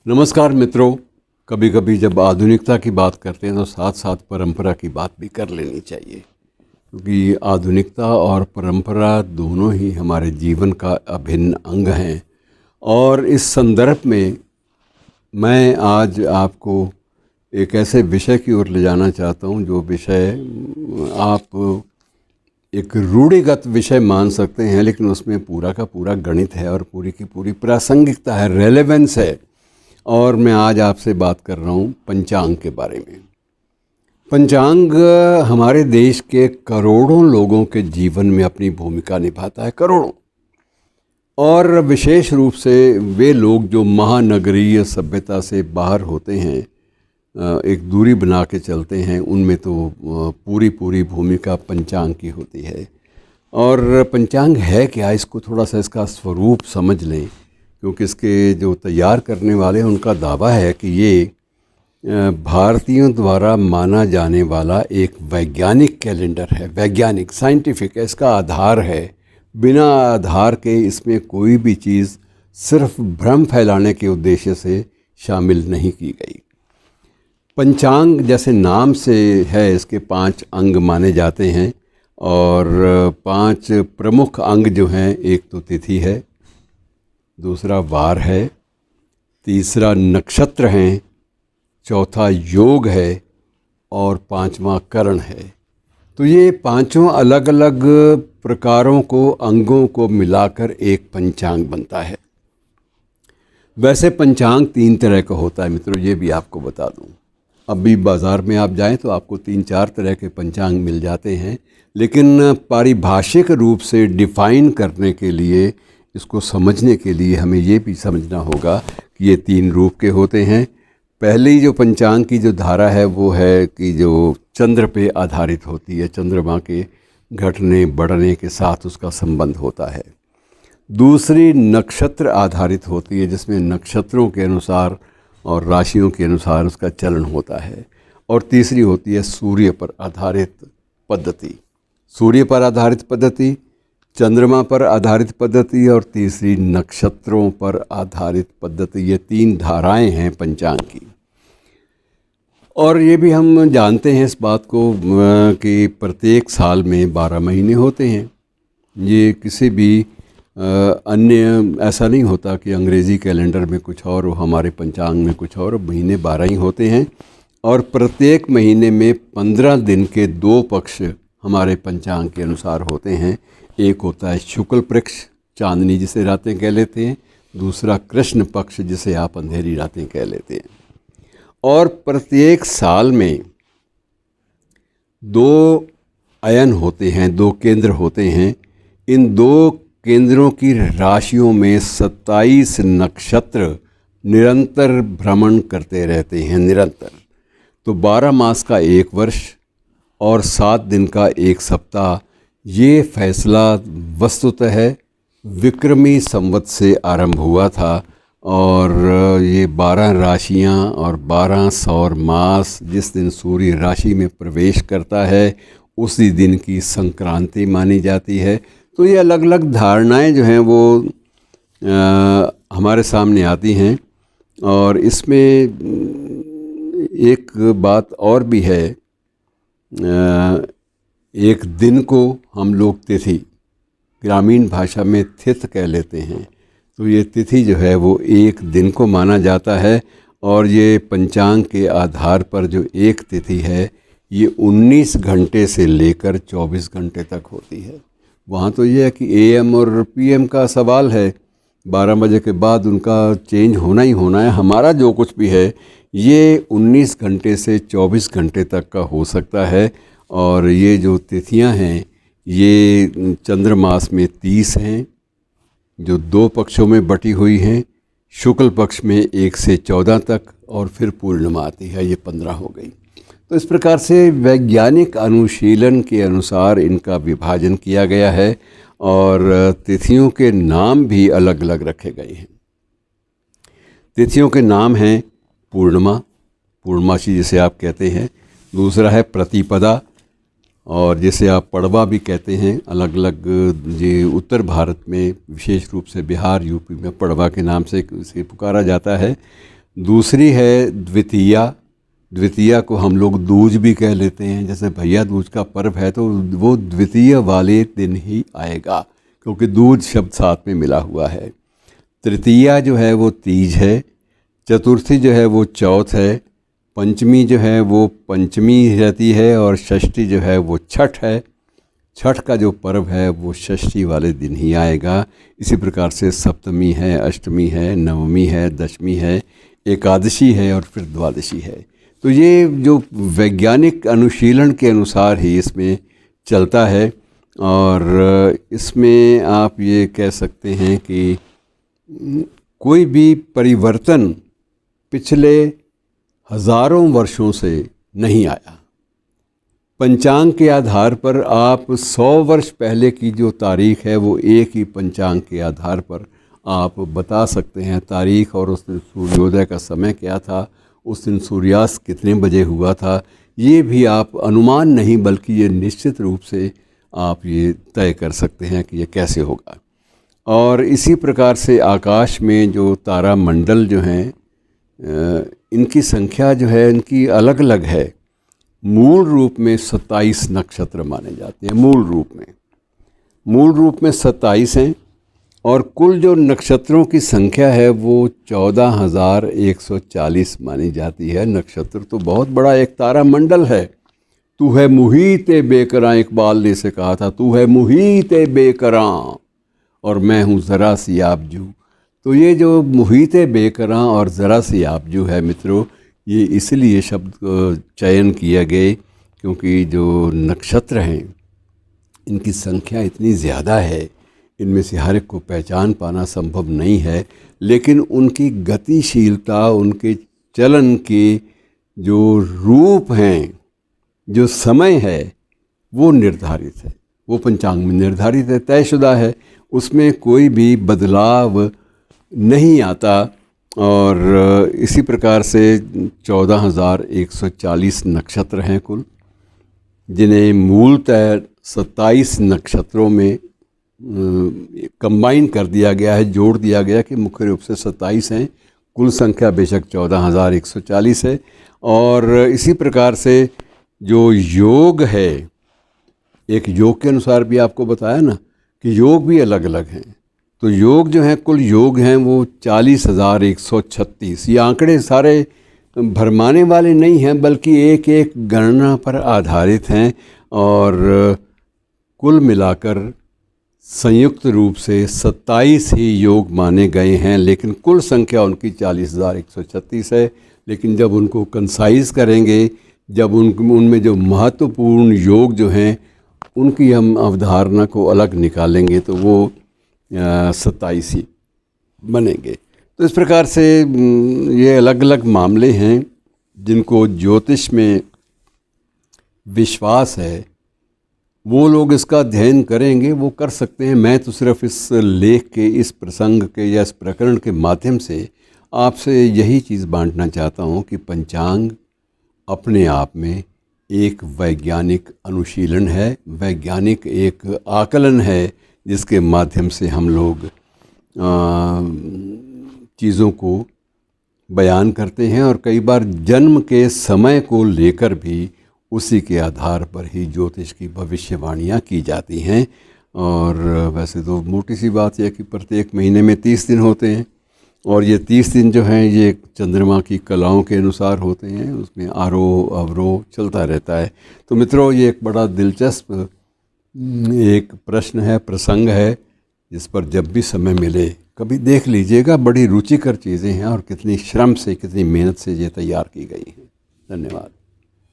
नमस्कार मित्रों। कभी कभी जब आधुनिकता की बात करते हैं तो साथ साथ परंपरा की बात भी कर लेनी चाहिए, क्योंकि आधुनिकता और परंपरा दोनों ही हमारे जीवन का अभिन्न अंग हैं। और इस संदर्भ में मैं आज आपको एक ऐसे विषय की ओर ले जाना चाहता हूं, जो विषय आप एक रूढ़िगत विषय मान सकते हैं, लेकिन उसमें पूरा का पूरा गणित है और पूरी की पूरी प्रासंगिकता है, रेलेवेंस है। और मैं आज आपसे बात कर रहा हूँ पंचांग के बारे में। पंचांग हमारे देश के करोड़ों लोगों के जीवन में अपनी भूमिका निभाता है, करोड़ों। और विशेष रूप से वे लोग जो महानगरीय सभ्यता से बाहर होते हैं, एक दूरी बना के चलते हैं, उनमें तो पूरी पूरी भूमिका पंचांग की होती है। और पंचांग है क्या, इसको थोड़ा सा इसका स्वरूप समझ लें, क्योंकि इसके जो तैयार करने वाले हैं उनका दावा है कि ये भारतीयों द्वारा माना जाने वाला एक वैज्ञानिक कैलेंडर है, वैज्ञानिक, साइंटिफिक है, इसका आधार है। बिना आधार के इसमें कोई भी चीज़ सिर्फ भ्रम फैलाने के उद्देश्य से शामिल नहीं की गई। पंचांग जैसे नाम से है, इसके 5 अंग माने जाते हैं, और 5 प्रमुख अंग जो हैं, एक तो तिथि है, दूसरा वार है, तीसरा नक्षत्र हैं, चौथा योग है, और 5वां करण है। तो ये 5 अलग अलग प्रकारों को, अंगों को मिलाकर एक पंचांग बनता है। वैसे पंचांग 3 तरह का होता है मित्रों, ये भी आपको बता दूं। अभी बाज़ार में आप जाएं तो आपको 3-4 तरह के पंचांग मिल जाते हैं, लेकिन पारिभाषिक रूप से डिफ़ाइन करने के लिए, इसको समझने के लिए हमें ये भी समझना होगा कि ये 3 रूप के होते हैं। पहली जो पंचांग की जो धारा है वो है कि जो चंद्र पे आधारित होती है, चंद्रमा के घटने बढ़ने के साथ उसका संबंध होता है। दूसरी नक्षत्र आधारित होती है, जिसमें नक्षत्रों के अनुसार और राशियों के अनुसार उसका चलन होता है। और तीसरी होती है सूर्य पर आधारित पद्धति, सूर्य पर आधारित पद्धति, चंद्रमा पर आधारित पद्धति, और तीसरी नक्षत्रों पर आधारित पद्धति। ये 3 धाराएं हैं पंचांग की। और ये भी हम जानते हैं इस बात को कि प्रत्येक साल में 12 महीने होते हैं। ये किसी भी अन्य ऐसा नहीं होता कि अंग्रेज़ी कैलेंडर में कुछ और हो, हमारे पंचांग में कुछ और। महीने 12 ही होते हैं, और प्रत्येक महीने में 15 दिन के 2 पक्ष हमारे पंचांग के अनुसार होते हैं। एक होता है शुक्ल पक्ष, चांदनी जिसे रातें कह लेते हैं, दूसरा कृष्ण पक्ष, जिसे आप अंधेरी रातें कह लेते हैं। और प्रत्येक साल में 2 अयन होते हैं, 2 केंद्र होते हैं। इन 2 केंद्रों की राशियों में 27 नक्षत्र निरंतर भ्रमण करते रहते हैं, निरंतर। तो 12 मास का 1 वर्ष और 7 दिन का 1 सप्ताह, ये फैसला वस्तुतः है विक्रमी संवत से आरंभ हुआ था। और ये 12 राशियां और 12 सौर मास जिस दिन सूर्य राशि में प्रवेश करता है, उसी दिन की संक्रांति मानी जाती है। तो ये अलग अलग धारणाएं जो हैं वो हमारे सामने आती हैं। और इसमें एक बात और भी है, एक दिन को हम लोग तिथि, ग्रामीण भाषा में थिथ कह लेते हैं। तो ये तिथि जो है वो एक दिन को माना जाता है। और ये पंचांग के आधार पर जो एक तिथि है, ये 19 घंटे से लेकर 24 घंटे तक होती है। वहाँ तो ये है कि AM और PM का सवाल है, 12 बजे के बाद उनका चेंज होना ही होना है। हमारा जो कुछ भी है ये 19 घंटे से 24 घंटे तक का हो सकता है। और ये जो तिथियां हैं ये चंद्रमास में 30 हैं, जो 2 पक्षों में बटी हुई हैं। शुक्ल पक्ष में 1 से 14 तक, और फिर पूर्णिमा आती है, ये 15 हो गई। तो इस प्रकार से वैज्ञानिक अनुशीलन के अनुसार इनका विभाजन किया गया है। और तिथियों के नाम भी अलग अलग रखे गए हैं। तिथियों के नाम हैं पूर्णिमा, पूर्णमासी जिसे आप कहते हैं, दूसरा है प्रतिपदा, और जिसे आप पड़वा भी कहते हैं। अलग अलग ये उत्तर भारत में, विशेष रूप से बिहार, यूपी में पड़वा के नाम से इसे पुकारा जाता है। दूसरी है द्वितीया। द्वितीया को हम लोग दूज भी कह लेते हैं, जैसे भैया दूज का पर्व है तो वो द्वितीय वाले दिन ही आएगा, क्योंकि दूज शब्द साथ में मिला हुआ है। तृतीया जो है वो तीज है। चतुर्थी जो है वो चौथ है। पंचमी जो है वो पंचमी रहती है, और षष्ठी जो है वो छठ है। छठ का जो पर्व है वो षष्ठी वाले दिन ही आएगा। इसी प्रकार से सप्तमी है, अष्टमी है, नवमी है, दशमी है, एकादशी है और फिर द्वादशी है। तो ये जो वैज्ञानिक अनुशीलन के अनुसार ही इसमें चलता है, और इसमें आप ये कह सकते हैं कि कोई भी परिवर्तन पिछले हज़ारों वर्षों से नहीं आया। पंचांग के आधार पर आप 100 वर्ष पहले की जो तारीख है वो एक ही पंचांग के आधार पर आप बता सकते हैं तारीख, और उस दिन सूर्योदय का समय क्या था, उस दिन सूर्यास्त कितने बजे हुआ था, ये भी आप अनुमान नहीं बल्कि ये निश्चित रूप से आप ये तय कर सकते हैं कि ये कैसे होगा। और इसी प्रकार से आकाश में जो तारा मंडल जो हैं, इनकी संख्या जो है इनकी अलग अलग है। मूल रूप में 27 नक्षत्र माने जाते हैं। मूल रूप में 27 हैं, और कुल जो नक्षत्रों की संख्या है वो 14,140 मानी जाती है। नक्षत्र तो बहुत बड़ा एक तारा मंडल है। तू है मुहीते बेकरां, इकबाल ने से कहा था, तू है मुहीते बेकरां और मैं हूँ ज़रा सी आबजू। तो ये जो मुहीते बेकरां और ज़रा सी आबजू है मित्रों, ये इसलिए शब्द चयन किया गए क्योंकि जो नक्षत्र हैं इनकी संख्या इतनी ज़्यादा है, इनमें से हर एक को पहचान पाना संभव नहीं है, लेकिन उनकी गतिशीलता, उनके चलन के जो रूप हैं, जो समय है वो निर्धारित है, वो पंचांग में निर्धारित है, तयशुदा है, उसमें कोई भी बदलाव नहीं आता। और इसी प्रकार से 14,140 नक्षत्र हैं कुल, जिन्हें मूलतः 27 नक्षत्रों में कंबाइन कर दिया गया है, जोड़ दिया गया कि मुख्य रूप से 27 हैं। कुल संख्या बेशक 14,140 है। और इसी प्रकार से जो योग है, एक योग के अनुसार भी आपको बताया ना कि योग भी अलग अलग हैं। तो योग जो हैं, कुल योग हैं वो 40,136। ये आंकड़े सारे भरमाने वाले नहीं हैं बल्कि एक एक गणना पर आधारित हैं, और कुल मिलाकर संयुक्त रूप से 27 ही योग माने गए हैं, लेकिन कुल संख्या उनकी 40,136 है। लेकिन जब उनको कंसाइज करेंगे, जब उनमें जो महत्वपूर्ण योग जो हैं उनकी हम अवधारणा को अलग निकालेंगे तो वो 27 ही बनेंगे। तो इस प्रकार से ये अलग अलग मामले हैं जिनको ज्योतिष में विश्वास है, वो लोग इसका अध्ययन करेंगे, वो कर सकते हैं। मैं तो सिर्फ इस लेख के, इस प्रसंग के या इस प्रकरण के माध्यम से आपसे यही चीज़ बांटना चाहता हूँ कि पंचांग अपने आप में एक वैज्ञानिक अनुशीलन है, वैज्ञानिक एक आकलन है, जिसके माध्यम से हम लोग चीज़ों को बयान करते हैं, और कई बार जन्म के समय को लेकर भी उसी के आधार पर ही ज्योतिष की भविष्यवाणियाँ की जाती हैं। और वैसे तो मोटी सी बात यह कि प्रत्येक महीने में 30 दिन होते हैं, और ये 30 दिन जो हैं ये चंद्रमा की कलाओं के अनुसार होते हैं, उसमें आरोह अवरोह चलता रहता है। तो मित्रों, ये एक बड़ा दिलचस्प एक प्रश्न है, प्रसंग है, जिस पर जब भी समय मिले कभी देख लीजिएगा। बड़ी रुचिकर चीज़ें हैं और कितनी श्रम से, कितनी मेहनत से ये तैयार की गई हैं। धन्यवाद।